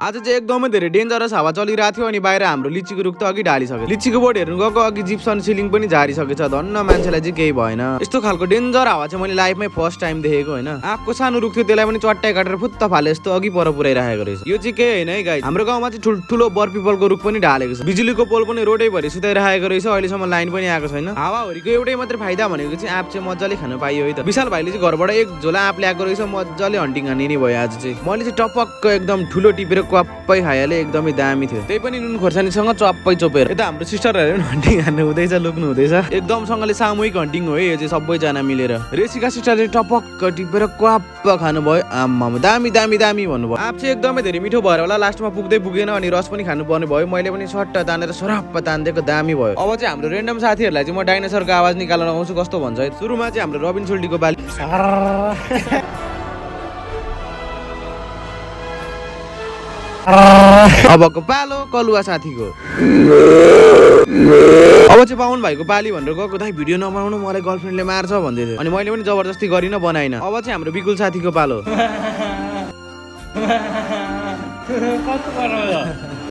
आज चाहिँ एकदमै धेरै डेन्जरस हावा चलिरहेको थियो अनि बाहिर हाम्रो लिचीको रुख त अघि ढालिसक्यो। लिचीको बोर्ड हेर्नु गएको अघि जिप्सन सिलिङ पनि झारिसकेछ। धन्न मान्छेलाई चाहिँ केही भएन। यस्तो खालको डेन्जर हावा चाहिँ मैले लाइफमै फर्स्ट टाइम देखेको होइन। आँपको सानो रुख थियो त्यसलाई पनि चट्टाइ काटेर फुत्त फाले जस्तो अघि पर पुऱ्याइरहेको रहेछ। यो चाहिँ केही होइन है गाइस, हाम्रो गाउँमा चाहिँ ठुल्ठुलो बरपिपलको रुख पनि ढालेको छ। बिजुलीको पोल पनि रोडैभरि सुताइरहेको रहेछ। अहिलेसम्म लाइन पनि आएको छैन। हावाहुरीको एउटै मात्रै फाइदा भनेको चाहिँ आँप चाहिँ मजाले खान पाइयो है त। विशाल भाइले चाहिँ घरबाट एक झोला आँप ल्याएको रहेछ। मजाले हन्टिङ हान्ने नि भयो आज चाहिँ। मैले चाहिँ टपक्क एकदम ठुलो टिपेर क्वाप्पै खाइहालेँ। एकदमै दामी थियो। त्यही पनि नुन खोर्सानीसँग चप्पै चोपेर। यता हाम्रो सिस्टरहरूले पनि हन्टिङ हान्नु हुँदैछ, लुक्नु हुँदैछ। एकदमसँगले सामूहिक हन्टिङ हो है यो चाहिँ, सबैजना मिलेर। रेसिका सिस्टरले टपक्क टिपेर क्वाप्प खानुभयो। आम्मामा दामी दामी दामी भन्नुभयो। आँप चाहिँ एकदमै धेरै मिठो भएर होला लास्टमा पुग्दै पुगेन अनि रस पनि खानु पर्ने भयो। मैले पनि सट्ट तानेर सराप्प तानिदिएको, दामी भयो। अब चाहिँ हाम्रो रेन्डम साथीहरूलाई चाहिँ म डाइनोसरको आवाज निकाल्न लगाउँछु, कस्तो भन्छ है। सुरुमा चाहिँ हाम्रो रबिन सोल्टीको बाली अबको पालो कलुवा साथीको। अब चाहिँ पाउन भाइको पाली भनेर गएको। दाइ भिडियो नबनाउनु, मलाई गर्लफ्रेन्डले मार्छ भन्दै थियो। अनि मैले पनि जबरजस्ती गरिन बनाइन। अब चाहिँ हाम्रो बिकुल साथीको पालो।